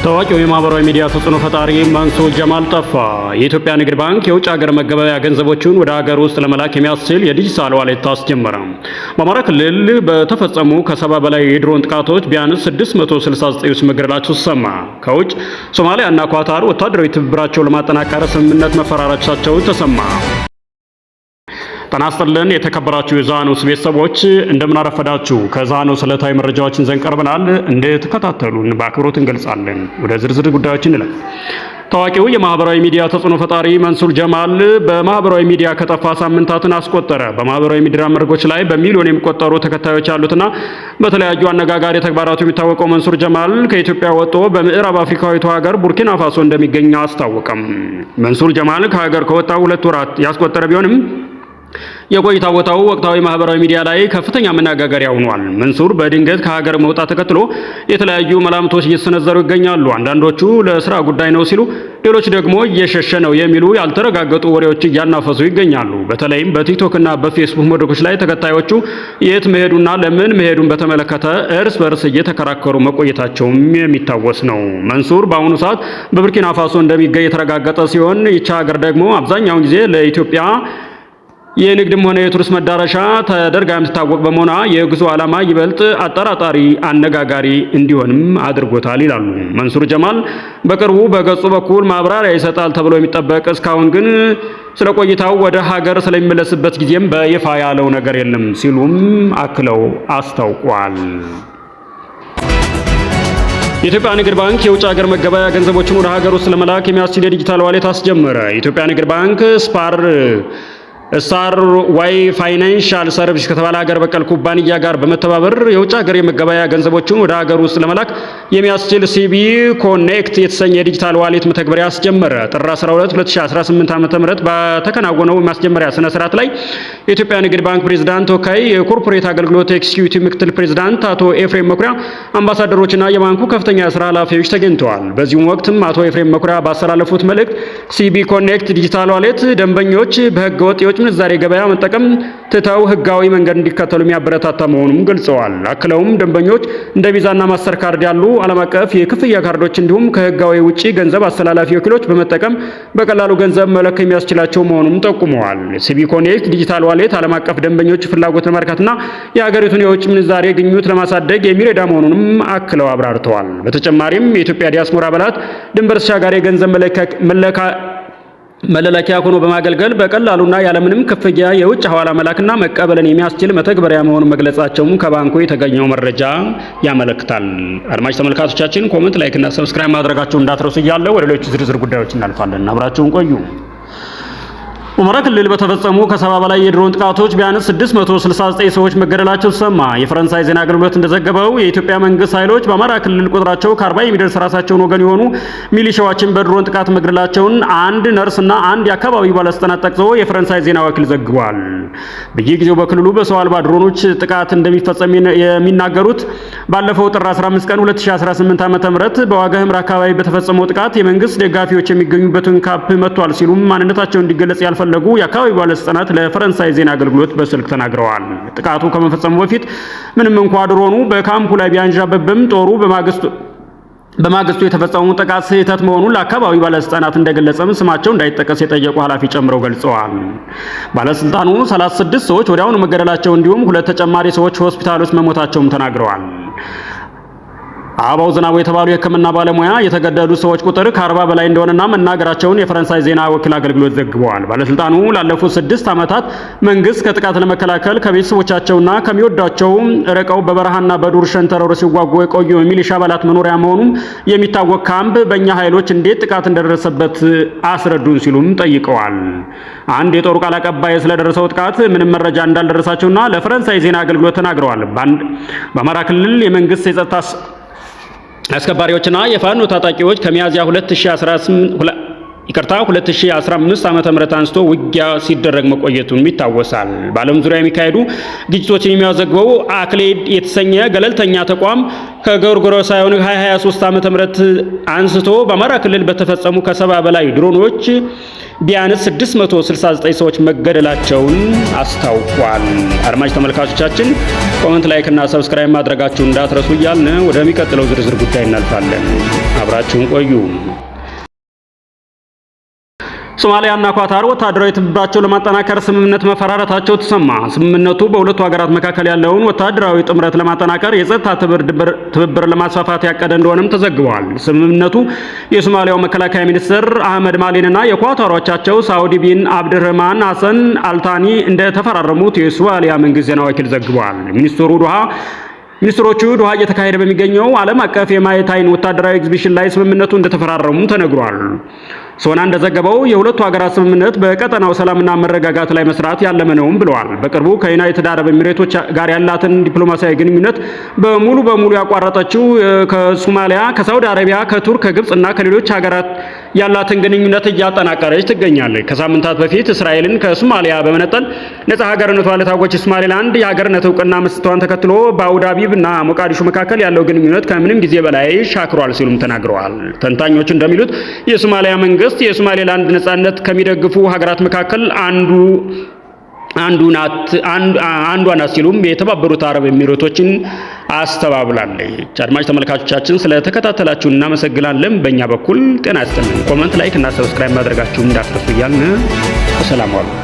ታዋቂው የማህበራዊ ሚዲያ ተጽዕኖ ፈጣሪ መንሱር ጀማል ጠፋ። የኢትዮጵያ ንግድ ባንክ የውጭ ሀገር መገበያያ ገንዘቦችን ወደ ሀገር ውስጥ ለመላክ የሚያስችል የዲጂታል ዋሌት አስጀመረ። በአማራ ክልል በተፈጸሙ ከ70 በላይ የድሮን ጥቃቶች ቢያንስ 669 መገደላቸው ተሰማ። ከውጭ ሶማሊያና ኳታር ወታደራዊ ትብብራቸውን ለማጠናከር ስምምነት መፈራረማቸው ተሰማ። ጤና ይስጥልን የተከበራችሁ የዛኖስ ቤተሰቦች እንደምን አረፈዳችሁ። ከዛኖስ ዕለታዊ መረጃዎችን ይዘን ቀርበናል። እንድትከታተሉን በአክብሮት እንገልጻለን። ወደ ዝርዝር ጉዳዮች እንለፍ። ታዋቂው የማህበራዊ ሚዲያ ተጽዕኖ ፈጣሪ መንሱር ጀማል በማህበራዊ ሚዲያ ከጠፋ ሳምንታትን አስቆጠረ። በማህበራዊ ሚዲያ መድረኮች ላይ በሚሊዮን የሚቆጠሩ ተከታዮች ያሉትና በተለያዩ አነጋጋሪ ተግባራቱ የሚታወቀው መንሱር ጀማል ከኢትዮጵያ ወጥቶ በምዕራብ አፍሪካዊቱ ሀገር ቡርኪና ፋሶ እንደሚገኝ አስታወቀም። መንሱር ጀማል ከሀገር ከወጣ 2 ወራት ያስቆጠረ ቢሆንም የቆይታ ቦታው ወቅታዊ ማህበራዊ ሚዲያ ላይ ከፍተኛ መነጋገሪያ ሆኗል። መንሱር በድንገት ከሀገር መውጣት ተከትሎ የተለያዩ መላምቶች እየተሰነዘሩ ይገኛሉ። አንዳንዶቹ ለስራ ጉዳይ ነው ሲሉ፣ ሌሎች ደግሞ እየሸሸ ነው የሚሉ ያልተረጋገጡ ወሬዎች እያናፈሱ ይገኛሉ። በተለይም በቲክቶክ እና በፌስቡክ መድረኮች ላይ ተከታዮቹ የት መሄዱና ለምን መሄዱን በተመለከተ እርስ በርስ እየተከራከሩ መቆየታቸውም የሚታወስ ነው። መንሱር በአሁኑ ሰዓት በቡርኪና ፋሶ እንደሚገኝ የተረጋገጠ ሲሆን ይህች ሀገር ደግሞ አብዛኛውን ጊዜ ለኢትዮጵያ የንግድም ሆነ የቱሪስት መዳረሻ ተደርጋ የምትታወቅ በመሆኗ የጉዞ ዓላማ ይበልጥ አጠራጣሪ፣ አነጋጋሪ እንዲሆንም አድርጎታል ይላሉ። መንሱር ጀማል በቅርቡ በገጹ በኩል ማብራሪያ ይሰጣል ተብሎ የሚጠበቅ እስካሁን ግን ስለ ቆይታው ወደ ሀገር ስለሚመለስበት ጊዜም በይፋ ያለው ነገር የለም ሲሉም አክለው አስታውቋል። የኢትዮጵያ ንግድ ባንክ የውጭ ሀገር መገበያያ ገንዘቦችን ወደ ሀገር ውስጥ ለመላክ የሚያስችል የዲጂታል ዋሌት አስጀመረ። የኢትዮጵያ ንግድ ባንክ ስታር ዋይ ፋይናንሻል ሰርቪስ ከተባለ ሀገር በቀል ኩባንያ ጋር በመተባበር የውጭ ሀገር የመገበያያ ገንዘቦችን ወደ ሀገር ውስጥ ለመላክ የሚያስችል ሲቢ ኮኔክት የተሰኘ የዲጂታል ዋሌት መተግበሪያ አስጀመረ። ጥር 12 2018 ዓ.ም በተከናወነው ማስጀመሪያ ስነ ስርዓት ላይ የኢትዮጵያ ንግድ ባንክ ፕሬዝዳንት ተወካይ፣ የኮርፖሬት አገልግሎት ኤክስኪዩቲቭ ምክትል ፕሬዝዳንት አቶ ኤፍሬም መኩሪያ፣ አምባሳደሮችና የባንኩ ከፍተኛ የስራ ኃላፊዎች ተገኝተዋል። በዚሁም ወቅትም አቶ ኤፍሬም መኩሪያ ባስተላለፉት መልእክት ሲቢ ኮኔክት ዲጂታል ዋሌት ደንበኞች በህገወጥ የውጭ ምንዛሬ ገበያ መጠቀም ትተው ህጋዊ መንገድ እንዲከተሉ የሚያበረታታ መሆኑን ገልጸዋል። አክለውም ደንበኞች እንደ ቪዛና ማስተር ካርድ ያሉ ዓለም አቀፍ የክፍያ ካርዶች እንዲሁም ከህጋዊ ውጪ ገንዘብ አስተላላፊ ወኪሎች በመጠቀም በቀላሉ ገንዘብ መላክ የሚያስችላቸው መሆኑን ጠቁመዋል። ሲቢ ኮኔክት ዲጂታል ዋሌት ዓለም አቀፍ ደንበኞች ፍላጎት ለማርካትና የሀገሪቱን የውጭ ምንዛሬ ግኝት ለማሳደግ የሚረዳ መሆኑንም አክለው አብራርተዋል። በተጨማሪም የኢትዮጵያ ዲያስፖራ አባላት ድንበር ተሻጋሪ የገንዘብ መለላኪያ ሆኖ በማገልገል በቀላሉና ያለምንም ክፍያ የውጭ ሐዋላ መላክና መቀበልን የሚያስችል መተግበሪያ መሆኑን መግለጻቸውም ከባንኩ የተገኘው መረጃ ያመለክታል። አድማጭ ተመልካቾቻችን ኮሜንት፣ ላይክ እና ሰብስክራይብ ማድረጋችሁን እንዳትረሱ እያለሁ ወደ ሌሎች ዝርዝር ጉዳዮች እናልፋለን። አብራችሁን ቆዩ። በአማራ ክልል በተፈጸሙ ከ70 በላይ የድሮን ጥቃቶች ቢያንስ 669 ሰዎች መገደላቸው ተሰማ። የፈረንሳይ ዜና አገልግሎት እንደዘገበው የኢትዮጵያ መንግስት ኃይሎች በአማራ ክልል ቁጥራቸው ከ40 የሚደርስ ራሳቸውን ወገን የሆኑ ሚሊሻዎችን በድሮን ጥቃት መግደላቸውን አንድ ነርስና አንድ የአካባቢው ባለስልጣናት ጠቅሶ የፈረንሳይ ዜና ወኪል ዘግቧል። በየጊዜው በክልሉ በሰው አልባ ድሮኖች ጥቃት እንደሚፈጸም የሚናገሩት ባለፈው ጥር 15 ቀን 2018 ዓ.ም በዋጋ ኽምራ አካባቢ በተፈጸመው ጥቃት የመንግስት ደጋፊዎች የሚገኙበትን ካምፕ መጥቷል ሲሉም ማንነታቸው እንዲገለጽ ፈለጉ የአካባቢው ባለስልጣናት ለፈረንሳይ ዜና አገልግሎት በስልክ ተናግረዋል። ጥቃቱ ከመፈጸሙ በፊት ምንም እንኳን ድሮኑ በካምፑ ላይ ቢያንዣበብም ጦሩ በማግስቱ የተፈጸመው ጥቃት ስህተት መሆኑን ለአካባቢው ባለስልጣናት እንደገለጸም ስማቸው እንዳይጠቀስ የጠየቁ ኃላፊ ጨምረው ገልጸዋል። ባለስልጣኑ 36 ሰዎች ወዲያውኑ መገደላቸው እንዲሁም 2 ተጨማሪ ሰዎች ሆስፒታሎች መሞታቸውም ተናግረዋል። አበባው ዝናቡ የተባሉ የሕክምና ባለሙያ የተገደሉ ሰዎች ቁጥር ከ40 በላይ እንደሆነና መናገራቸውን የፈረንሳይ ዜና ወኪል አገልግሎት ዘግበዋል። ባለስልጣኑ ላለፉት 6 ዓመታት መንግስት ከጥቃት ለመከላከል ከቤተሰቦቻቸውና ከሚወዷቸው ርቀው በበረሃና በዱር ሸንተረሩ ሲዋጉ የቆዩ የሚሊሻ አባላት መኖሪያ መሆኑን የሚታወቅ ካምፕ በእኛ ኃይሎች እንዴት ጥቃት እንደደረሰበት አስረዱን ሲሉም ጠይቀዋል። አንድ የጦሩ ቃል አቀባይ ስለደረሰው ጥቃት ምንም መረጃ እንዳልደረሳቸውና ለፈረንሳይ ዜና አገልግሎት ተናግረዋል። በአማራ ክልል የመንግስት የጸጥታ አስከባሪዎችና የፋኖ ታጣቂዎች ከሚያዝያ 2015 ዓመተ ምህረት አንስቶ ውጊያ ሲደረግ መቆየቱን ይታወሳል። በዓለም ዙሪያ የሚካሄዱ ግጭቶችን የሚያዘግበው አክሌድ የተሰኘ ገለልተኛ ተቋም ከጎርጎሮሳውያኑ 2023 ዓመተ ምህረት አንስቶ በአማራ ክልል በተፈጸሙ ከ70 በላይ ድሮኖች ቢያንስ 669 ሰዎች መገደላቸውን አስታውቋል። አድማጭ ተመልካቾቻችን ኮሜንት፣ ላይክ እና ሰብስክራይብ ማድረጋችሁን እንዳትረሱ እያልን ወደሚቀጥለው ዝርዝር ጉዳይ እናልፋለን። አብራችሁን ቆዩ። ሶማሊያና ኳታር ወታደራዊ ትብብራቸውን ለማጠናከር ስምምነት መፈራረታቸው ተሰማ። ስምምነቱ በሁለቱ ሀገራት መካከል ያለውን ወታደራዊ ጥምረት ለማጠናከር የጸጥታ ትብብር ለማስፋፋት ያቀደ እንደሆነም ተዘግቧል። ስምምነቱ የሶማሊያው መከላከያ ሚኒስትር አህመድ ማሊንና የኳታሮቻቸው ሳውዲ ቢን አብድርህማን ሐሰን አልታኒ እንደተፈራረሙት የሶማሊያ መንግስት ዜና ወኪል ዘግቧል። ሚኒስትሮቹ ዶሃ እየተካሄደ በሚገኘው ዓለም አቀፍ የማየት አይን ወታደራዊ ኤግዚቢሽን ላይ ስምምነቱ እንደተፈራረሙ ተነግሯል። ሶና እንደዘገበው የሁለቱ ሀገራት ስምምነት በቀጠናው ሰላምና መረጋጋት ላይ መስራት ያለመ ነውም ብለዋል። በቅርቡ ከዩናይትድ አረብ ኤሚሬቶች ጋር ያላትን ዲፕሎማሲያዊ ግንኙነት በሙሉ ያቋረጠችው ከሶማሊያ፣ ከሳውዲ አረቢያ፣ ከቱርክ፣ ከግብጽና ከሌሎች ሀገራት ያላትን ግንኙነት እያጠናቀረች ትገኛለች። ከሳምንታት በፊት እስራኤልን ከሶማሊያ በመነጠል ነጻ ሀገርነቷን ለታወጀች ሶማሌላንድ የሀገርነት እውቅና መስጠቷን ተከትሎ በአቡዳቢ እና ሞቃዲሾ መካከል ያለው ግንኙነት ከምንም ጊዜ በላይ ሻክሯል ሲሉም ተናግረዋል። ተንታኞች እንደሚሉት የሶማሊያ መንግስት የሶማሌላንድ ነጻነት ከሚደግፉ ሀገራት መካከል አንዷ ናት ሲሉም የተባበሩት አረብ ኤሚሬቶችን አስተባብላለች። አድማጭ ተመልካቾቻችን ስለተከታተላችሁ እናመሰግናለን። በእኛ በኩል ጤና ይስጥልን። ኮሜንት፣ ላይክ እና ሰብስክራይብ ማድረጋችሁን እንዳትረሱ እያልን ሰላም ዋሉ።